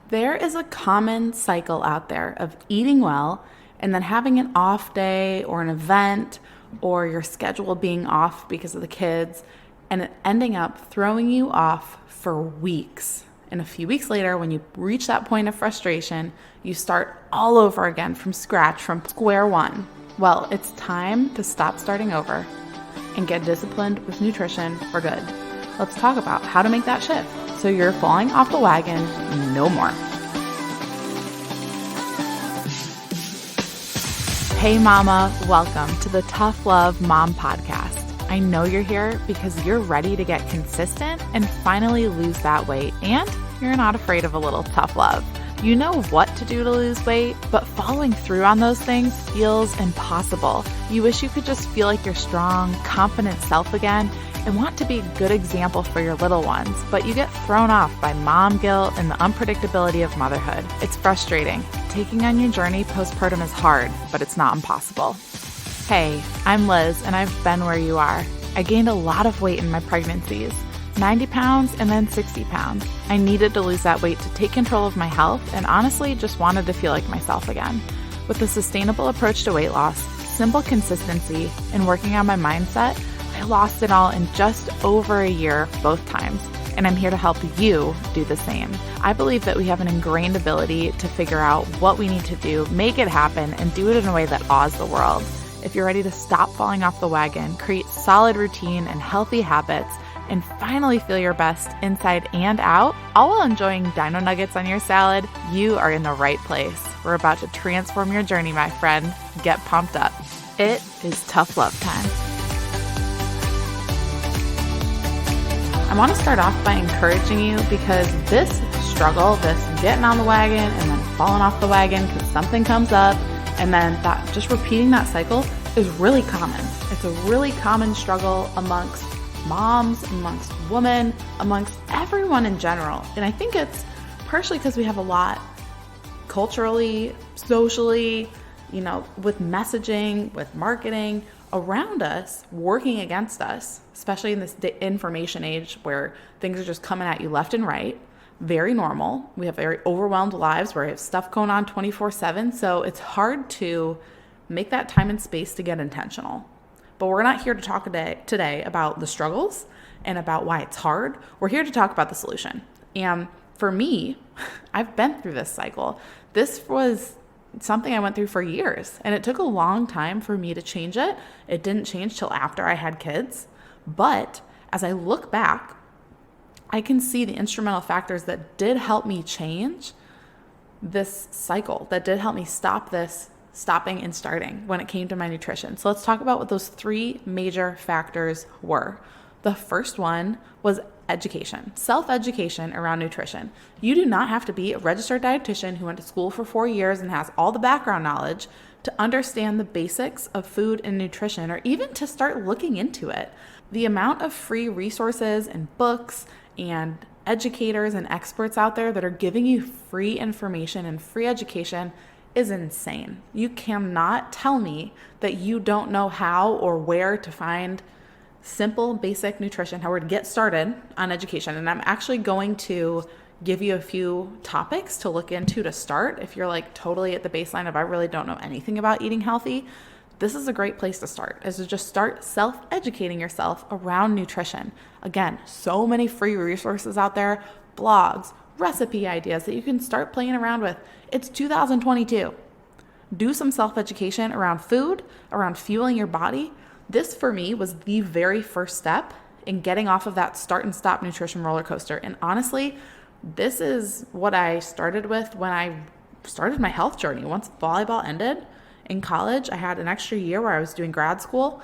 There is a common cycle out there of eating well and then having an off day or an event or your schedule being off because of the kids and it ending up throwing you off for weeks. And a few weeks later, when you reach that point of frustration, you start all over again from scratch, from square one. Well, it's time to stop starting over and get disciplined with nutrition for good. Let's talk about how to make that shift so you're falling off the wagon no more. Hey mama, welcome to the Tough Love Mom Podcast. I know you're here because you're ready to get consistent and finally lose that weight, and you're not afraid of a little tough love. You know what to do to lose weight, but following through on those things feels impossible. You wish you could just feel like your strong, confident self again and want to be a good example for your little ones, but you get thrown off by mom guilt and the unpredictability of motherhood. It's frustrating. Taking on your journey postpartum is hard, but it's not impossible. Hey, I'm Liz, and I've been where you are. I gained a lot of weight in my pregnancies, 90 pounds and then 60 pounds. I needed to lose that weight to take control of my health and honestly just wanted to feel like myself again. With a sustainable approach to weight loss, simple consistency, and working on my mindset, I lost it all in just over a year both times, and I'm here to help you do the same. I believe that we have an ingrained ability to figure out what we need to do, make it happen, and do it in a way that awes the world. If you're ready to stop falling off the wagon, create solid routine and healthy habits, and finally feel your best inside and out, all while enjoying dino nuggets on your salad, you are in the right place. We're about to transform your journey, my friend. Get pumped up. It is tough love time. I want to start off by encouraging you because this struggle, this getting on the wagon and then falling off the wagon because something comes up and then that just repeating that cycle is really common. It's a really common struggle amongst moms, amongst women, amongst everyone in general. And I think it's partially because we have a lot culturally, socially, with messaging, with marketing around us, working against us, especially in this information age where things are just coming at you left and right. Very normal. We have very overwhelmed lives where we have stuff going on 24/7. So it's hard to make that time and space to get intentional. But we're not here to talk today about the struggles and about why it's hard. We're here to talk about the solution. And for me, I've been through this cycle. This was something I went through for years, and it took a long time for me to change it. It didn't change till after I had kids. But as I look back, I can see the instrumental factors that did help me change this cycle, that did help me stop this stopping and starting when it came to my nutrition. So let's talk about what those three major factors were. The first one was education, self-education around nutrition. You do not have to be a registered dietitian who went to school for 4 years and has all the background knowledge to understand the basics of food and nutrition, or even to start looking into it. The amount of free resources and books and educators and experts out there that are giving you free information and free education is insane. You cannot tell me that you don't know how or where to find simple, basic nutrition, how to get started on education. And I'm actually going to give you a few topics to look into to start. If you're like totally at the baseline of I really don't know anything about eating healthy, this is a great place to start, is to just start self-educating yourself around nutrition. Again, so many free resources out there, blogs, recipe ideas that you can start playing around with. It's 2022. Do some self-education around food, around fueling your body. This for me was the very first step in getting off of that start and stop nutrition roller coaster. And honestly, this is what I started with when I started my health journey. Once volleyball ended in college, I had an extra year where I was doing grad school.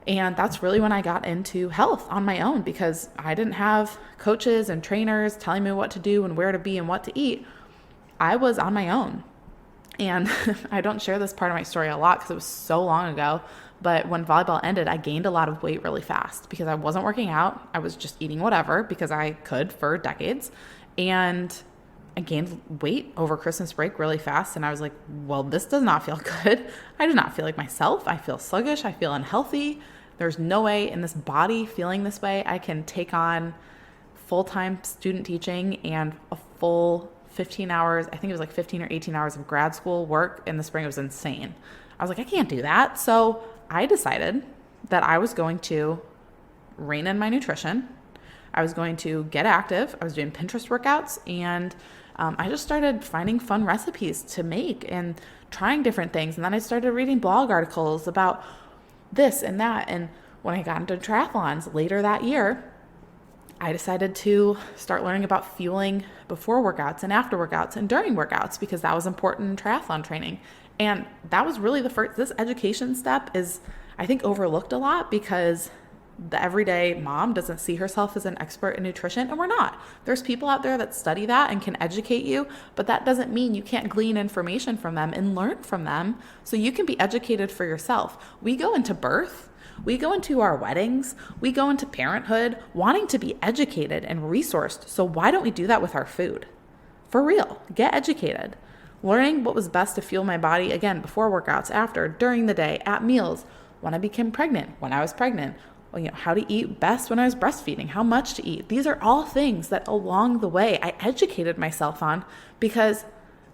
And that's really when I got into health on my own, because I didn't have coaches and trainers telling me what to do and where to be and what to eat. I was on my own. And I don't share this part of my story a lot because it was so long ago. But when volleyball ended, I gained a lot of weight really fast because I wasn't working out. I was just eating whatever because I could for decades. And I gained weight over Christmas break really fast. And I was like, well, this does not feel good. I do not feel like myself. I feel sluggish. I feel unhealthy. There's no way in this body feeling this way I can take on full-time student teaching and a full 15 hours. I think it was like 15 or 18 hours of grad school work in the spring. It was insane. I was like, I can't do that. So I decided that I was going to rein in my nutrition. I was going to get active. I was doing Pinterest workouts, and I just started finding fun recipes to make and trying different things. And then I started reading blog articles about this and that. And when I got into triathlons later that year, I decided to start learning about fueling before workouts and after workouts and during workouts, because that was important in triathlon training. And that was really the first. This education step is, I think, overlooked a lot because the everyday mom doesn't see herself as an expert in nutrition, and we're not. There's people out there that study that and can educate you, but that doesn't mean you can't glean information from them and learn from them so you can be educated for yourself. We go into birth, we go into our weddings, we go into parenthood wanting to be educated and resourced. So why don't we do that with our food? For real, get educated. Learning what was best to fuel my body, again, before workouts, after, during the day, at meals, when I became pregnant, when I was pregnant, how to eat best when I was breastfeeding, how much to eat. These are all things that along the way I educated myself on, because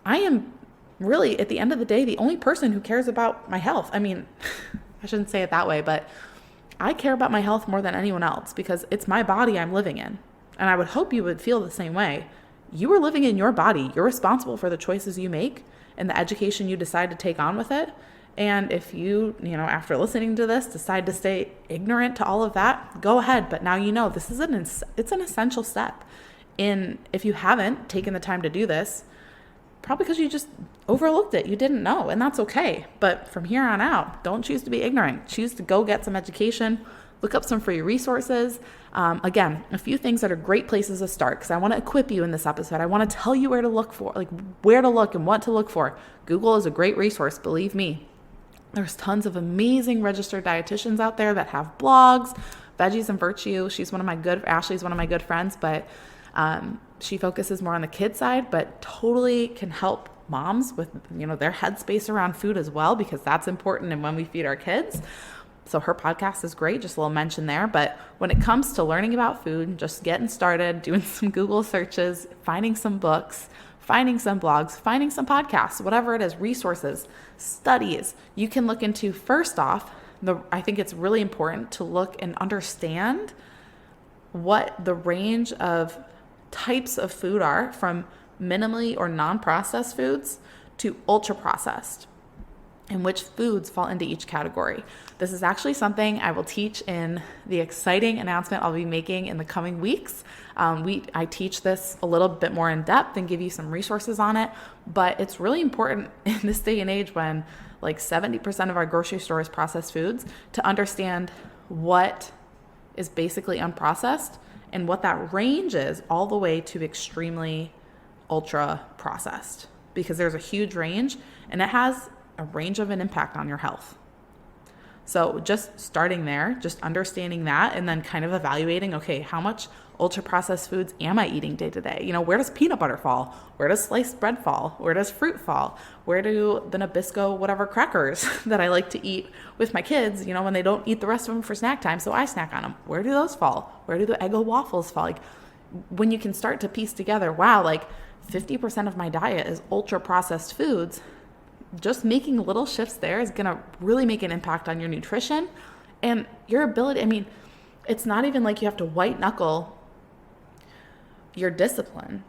I am really, at the end of the day, the only person who cares about my health. I mean, I shouldn't say it that way, but I care about my health more than anyone else because it's my body I'm living in. And I would hope you would feel the same way. You are living in your body. You're responsible for the choices you make and the education you decide to take on with it. And if you after listening to this, decide to stay ignorant to all of that, go ahead. But now this is it's an essential step. If you haven't taken the time to do this, probably because you just overlooked it, you didn't know, and that's okay. But from here on out, don't choose to be ignorant. Choose to go get some education, look up some free resources. Again, a few things that are great places to start, because I want to equip you in this episode. I want to tell you where to look for, like where to look and what to look for. Google is a great resource, believe me. There's tons of amazing registered dietitians out there that have blogs. Veggies and Virtue, Ashley's one of my good friends, but she focuses more on the kid side, but totally can help moms with their headspace around food as well, because that's important and when we feed our kids. So her podcast is great, just a little mention there. But when it comes to learning about food, just getting started, doing some Google searches, finding some books, finding some blogs, finding some podcasts, whatever it is, resources, studies, you can look into. First off, I think it's really important to look and understand what the range of types of food are, from minimally or non-processed foods to ultra-processed, and which foods fall into each category. This is actually something I will teach in the exciting announcement I'll be making in the coming weeks. I teach this a little bit more in depth and give you some resources on it, but it's really important in this day and age when like 70% of our grocery store is processed foods, to understand what is basically unprocessed and what that range is, all the way to extremely ultra processed, because there's a huge range and it has a range of an impact on your health. So just starting there, just understanding that, and then kind of evaluating, okay, how much ultra processed foods am I eating day to day? Where does peanut butter fall? Where does sliced bread fall? Where does fruit fall? Where do the Nabisco whatever crackers that I like to eat with my kids, when they don't eat the rest of them for snack time, so I snack on them, where do those fall? Where do the Eggo waffles fall? Like, when you can start to piece together, wow, like 50% of my diet is ultra processed foods, just making little shifts there is going to really make an impact on your nutrition and your ability. I mean, it's not even like you have to white knuckle your discipline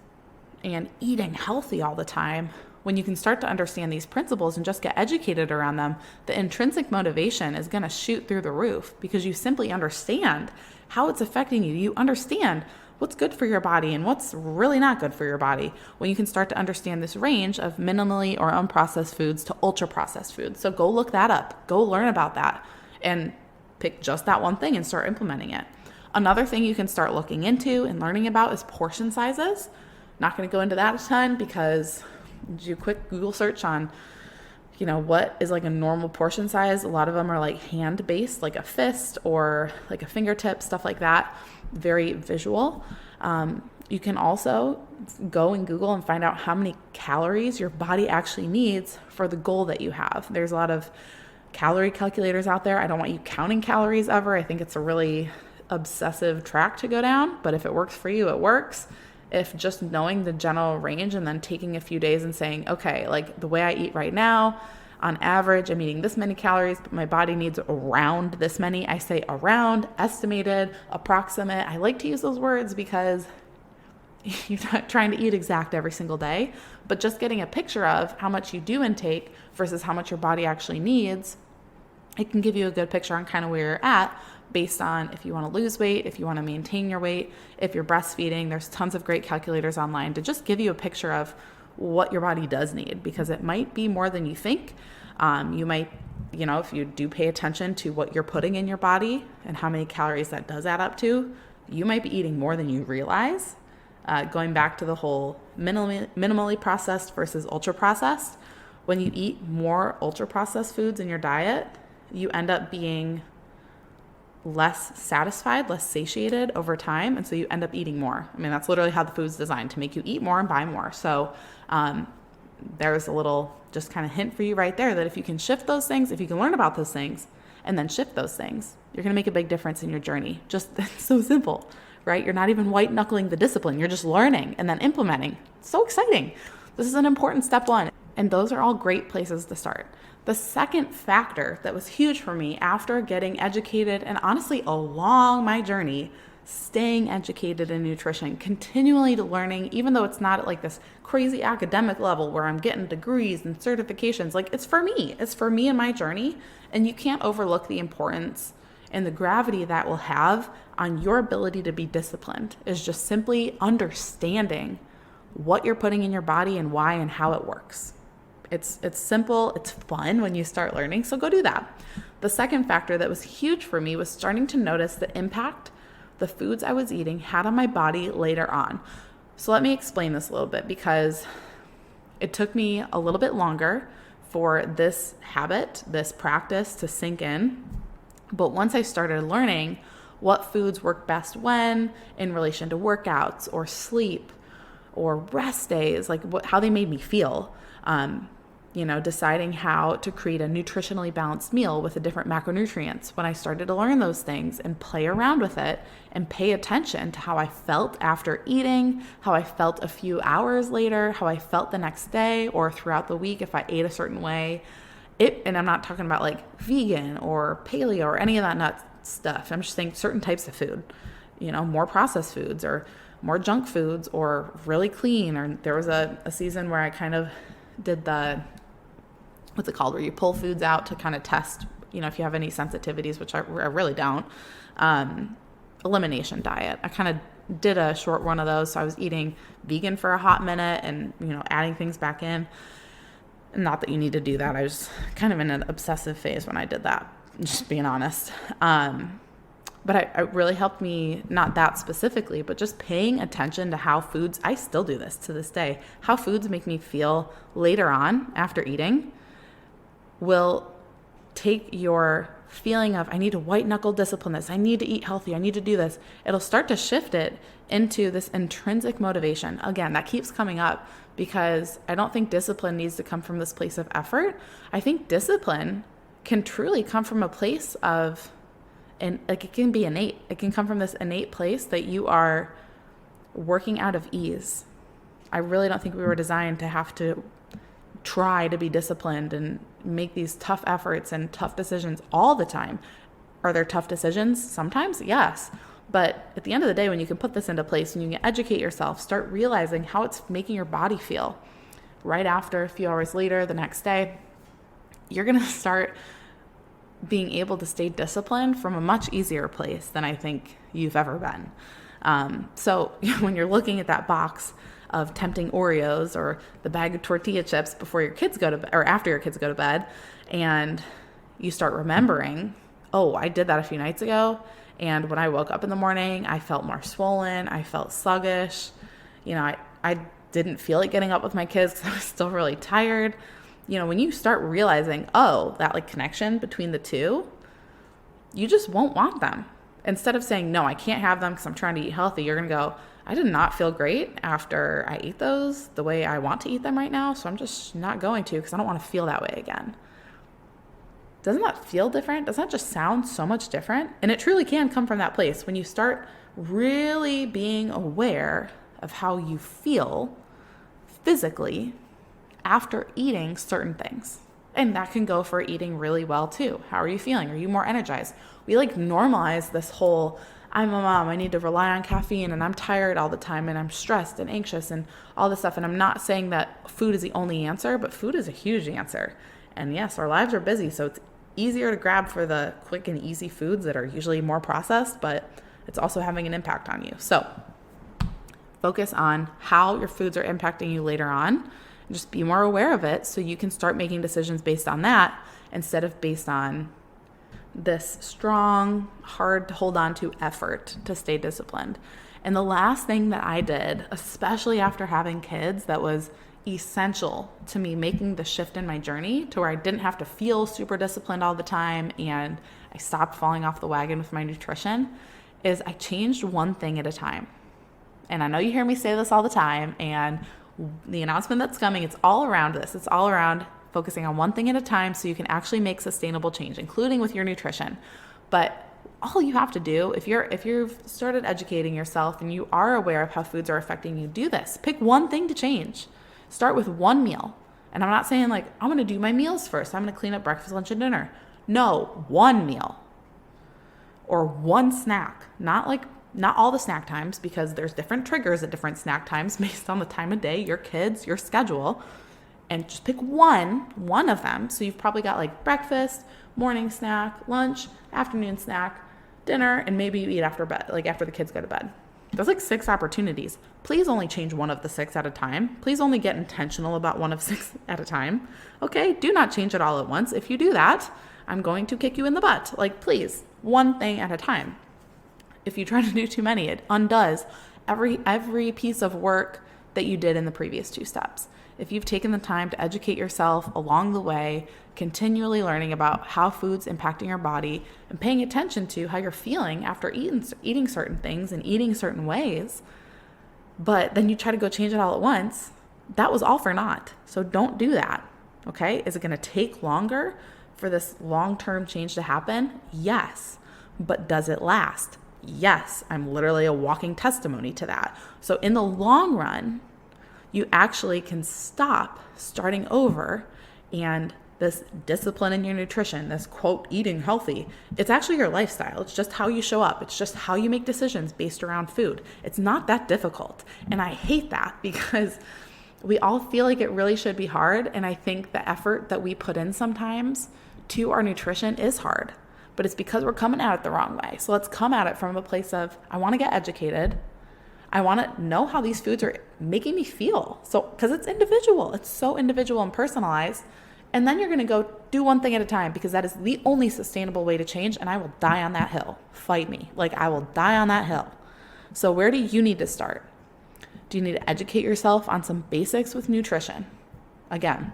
and eating healthy all the time. When you can start to understand these principles and just get educated around them, the intrinsic motivation is going to shoot through the roof, because you simply understand how it's affecting you. You understand what's good for your body and what's really not good for your body when you can start to understand this range of minimally or unprocessed foods to ultra processed foods. So go look that up, go learn about that, and pick just that one thing and start implementing it. Another thing you can start looking into and learning about is portion sizes. Not going to go into that a ton, because do a quick Google search on what is like a normal portion size. A lot of them are like hand based, like a fist or like a fingertip, stuff like that. Very visual. You can also go and Google and find out how many calories your body actually needs for the goal that you have. There's a lot of calorie calculators out there. I don't want you counting calories ever. I think it's a really obsessive track to go down, but if it works for you, it works. if just knowing the general range and then taking a few days and saying, okay, like the way I eat right now, on average, I'm eating this many calories, but my body needs around this many. I say around, estimated, approximate. I like to use those words because you're not trying to eat exact every single day, but just getting a picture of how much you do intake versus how much your body actually needs, it can give you a good picture on kind of where you're at based on if you want to lose weight, if you want to maintain your weight, if you're breastfeeding. There's tons of great calculators online to just give you a picture of what your body does need, because it might be more than you think. You might, if you do pay attention to what you're putting in your body and how many calories that does add up to, you might be eating more than you realize. Going back to the whole minimally processed versus ultra processed, when you eat more ultra processed foods in your diet, you end up being less satisfied, less satiated over time. And so you end up eating more. I mean, that's literally how the food's designed, to make you eat more and buy more. So there's a little just kind of hint for you right there that if you can shift those things, if you can learn about those things and then shift those things, you're going to make a big difference in your journey. Just it's so simple, right? You're not even white knuckling the discipline. You're just learning and then implementing. It's so exciting. This is an important step one. And those are all great places to start. The second factor that was huge for me after getting educated and honestly along my journey, staying educated in nutrition, continually learning, even though it's not at like this crazy academic level where I'm getting degrees and certifications, like it's for me and my journey. And you can't overlook the importance and the gravity that will have on your ability to be disciplined, is just simply understanding what you're putting in your body and why and how it works. It's simple, it's fun when you start learning, so go do that. The second factor that was huge for me was starting to notice the impact the foods I was eating had on my body later on. So let me explain this a little bit, because it took me a little bit longer for this habit, this practice to sink in. But once I started learning what foods work best when in relation to workouts or sleep or rest days, like how they made me feel, deciding how to create a nutritionally balanced meal with the different macronutrients. When I started to learn those things and play around with it and pay attention to how I felt after eating, how I felt a few hours later, how I felt the next day or throughout the week if I ate a certain way, and I'm not talking about like vegan or paleo or any of that nut stuff. I'm just saying certain types of food, more processed foods or more junk foods or really clean. Or there was a season where I kind of did what's it called, where you pull foods out to kind of test, if you have any sensitivities, which I really don't. Elimination diet. I kind of did a short one of those. So I was eating vegan for a hot minute and, adding things back in. Not that you need to do that. I was kind of in an obsessive phase when I did that, just being honest. But it really helped me, not that specifically, but just paying attention to how foods, I still do this to this day, how foods make me feel later on after eating will take your feeling of, I need to white knuckle discipline this, I need to eat healthy, I need to do this. It'll start to shift it into this intrinsic motivation. Again, that keeps coming up because I don't think discipline needs to come from this place of effort. I think discipline can truly come from a place of, and like it can be innate. It can come from this innate place that you are working out of ease. I really don't think we were designed to have to try to be disciplined and make these tough efforts and tough decisions all the time. Are there tough decisions? Sometimes, yes. But at the end of the day, when you can put this into place and you can educate yourself, start realizing how it's making your body feel. Right after, a few hours later, the next day, you're going to start being able to stay disciplined from a much easier place than I think you've ever been. So when you're looking at that box of tempting Oreos or the bag of tortilla chips before your kids go to bed or after your kids go to bed, and you start remembering, oh, I did that a few nights ago, and when I woke up in the morning, I felt more swollen, I felt sluggish, I didn't feel like getting up with my kids because I was still really tired. When you start realizing, oh, that like connection between the two, you just won't want them. Instead of saying, no, I can't have them because I'm trying to eat healthy, you're going to go, I did not feel great after I ate those the way I want to eat them right now, so I'm just not going to because I don't want to feel that way again. Doesn't that feel different? Doesn't that just sound so much different? And it truly can come from that place when you start really being aware of how you feel physically after eating certain things. And that can go for eating really well too. How are you feeling? Are you more energized? We normalize this whole, I'm a mom, I need to rely on caffeine, and I'm tired all the time, and I'm stressed and anxious and all this stuff. And I'm not saying that food is the only answer, but food is a huge answer. And yes, our lives are busy, so it's easier to grab for the quick and easy foods that are usually more processed, but it's also having an impact on you. So focus on how your foods are impacting you later on. Just be more aware of it so you can start making decisions based on that instead of based on this strong, hard to hold on to effort to stay disciplined. And the last thing that I did, especially after having kids, that was essential to me making the shift in my journey to where I didn't have to feel super disciplined all the time and I stopped falling off the wagon with my nutrition, is I changed one thing at a time. And I know you hear me say this all the time, and the announcement that's coming, it's all around this. It's all around focusing on one thing at a time so you can actually make sustainable change, including with your nutrition. But all you have to do, if you've started educating yourself and you are aware of how foods are affecting you, do this. Pick one thing to change. Start with one meal. And I'm not saying I'm going to do my meals first. I'm going to clean up breakfast, lunch, and dinner. No, one meal or one snack. Not all the snack times, because there's different triggers at different snack times based on the time of day, your kids, your schedule. And just pick one of them. So you've probably got breakfast, morning snack, lunch, afternoon snack, dinner, and maybe you eat after bed, after the kids go to bed. There's 6 opportunities. Please only change one of the 6 at a time. Please only get intentional about one of 6 at a time. Okay, do not change it all at once. If you do that, I'm going to kick you in the butt. Please, one thing at a time. If you try to do too many, it undoes every piece of work that you did in the previous 2 steps. If you've taken the time to educate yourself along the way, continually learning about how food's impacting your body and paying attention to how you're feeling after eating certain things and eating certain ways, but then you try to go change it all at once, that was all for naught. So don't do that, okay? Is it going to take longer for this long-term change to happen? Yes. But does it last? Yes. I'm literally a walking testimony to that. So in the long run, you actually can stop starting over, and this discipline in your nutrition, this quote, eating healthy, it's actually your lifestyle. It's just how you show up. It's just how you make decisions based around food. It's not that difficult. And I hate that because we all feel like it really should be hard. And I think the effort that we put in sometimes to our nutrition is hard, but it's because we're coming at it the wrong way. So let's come at it from a place of, I want to get educated. I want to know how these foods are making me feel. So, because it's individual, it's so individual and personalized. And then you're going to go do one thing at a time, because that is the only sustainable way to change. And I will die on that hill. Fight me. I will die on that hill. So where do you need to start? Do you need to educate yourself on some basics with nutrition? Again,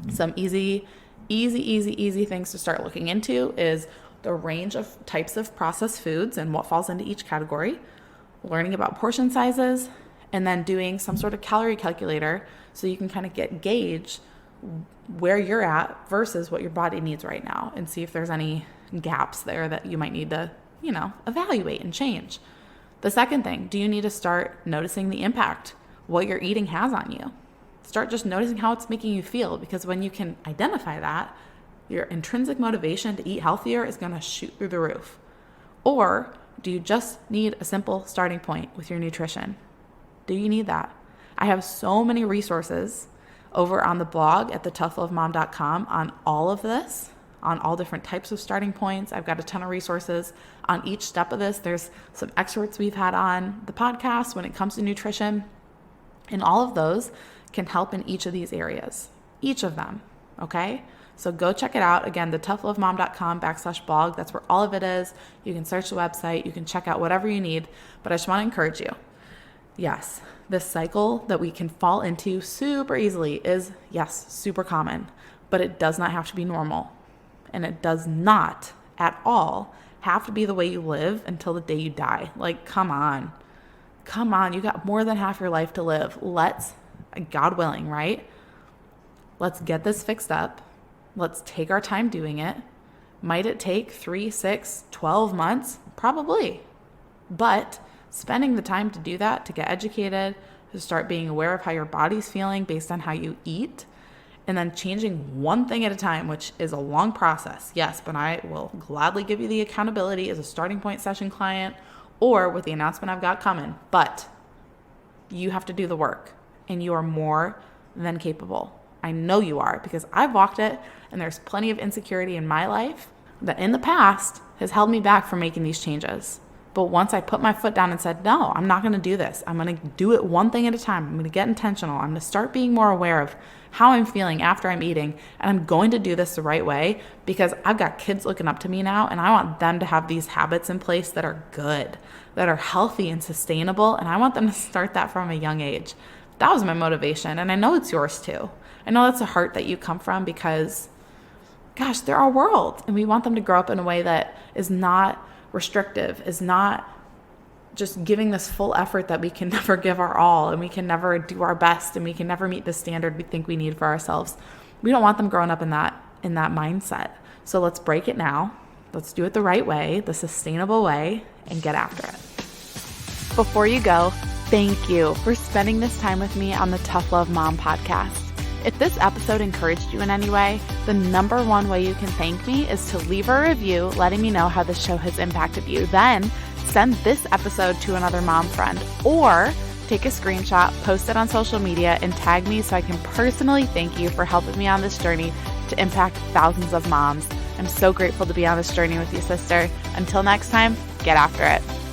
some easy things to start looking into is the range of types of processed foods and what falls into each category. Learning about portion sizes, and then doing some sort of calorie calculator so you can kind of gauge where you're at versus what your body needs right now, and see if there's any gaps there that you might need to, evaluate and change. The second thing, do you need to start noticing the impact what you're eating has on you? Start just noticing how it's making you feel, because when you can identify that, your intrinsic motivation to eat healthier is going to shoot through the roof. Or do you just need a simple starting point with your nutrition? Do you need that? I have so many resources over on the blog at thetoughlovemom.com on all of this, on all different types of starting points. I've got a ton of resources on each step of this. There's some experts we've had on the podcast when it comes to nutrition, and all of those can help in each of these areas, each of them, okay? So go check it out. Again, thetoughlovemom.com/blog. That's where all of it is. You can search the website. You can check out whatever you need. But I just want to encourage you. Yes, this cycle that we can fall into super easily is, yes, super common. But it does not have to be normal. And it does not at all have to be the way you live until the day you die. Come on. Come on. You got more than half your life to live. Let's, God willing, right? Let's get this fixed up. Let's take our time doing it. Might it take 3, 6, 12 months? Probably. But spending the time to do that, to get educated, to start being aware of how your body's feeling based on how you eat, and then changing one thing at a time, which is a long process. Yes, but I will gladly give you the accountability as a starting point session client or with the announcement I've got coming. But you have to do the work, and you are more than capable. I know you are, because I've walked it, and there's plenty of insecurity in my life that in the past has held me back from making these changes. But once I put my foot down and said, no, I'm not going to do this. I'm going to do it one thing at a time. I'm going to get intentional. I'm going to start being more aware of how I'm feeling after I'm eating. And I'm going to do this the right way, because I've got kids looking up to me now, and I want them to have these habits in place that are good, that are healthy and sustainable. And I want them to start that from a young age. That was my motivation. And I know it's yours too. I know that's a heart that you come from, because, gosh, they're our world. And we want them to grow up in a way that is not restrictive, is not just giving this full effort that we can never give our all, and we can never do our best, and we can never meet the standard we think we need for ourselves. We don't want them growing up in that mindset. So let's break it now. Let's do it the right way, the sustainable way, and get after it. Before you go, thank you for spending this time with me on the Tough Love Mom podcast. If this episode encouraged you in any way, the number one way you can thank me is to leave a review letting me know how this show has impacted you. Then send this episode to another mom friend, or take a screenshot, post it on social media, and tag me so I can personally thank you for helping me on this journey to impact thousands of moms. I'm so grateful to be on this journey with you, sister. Until next time, get after it.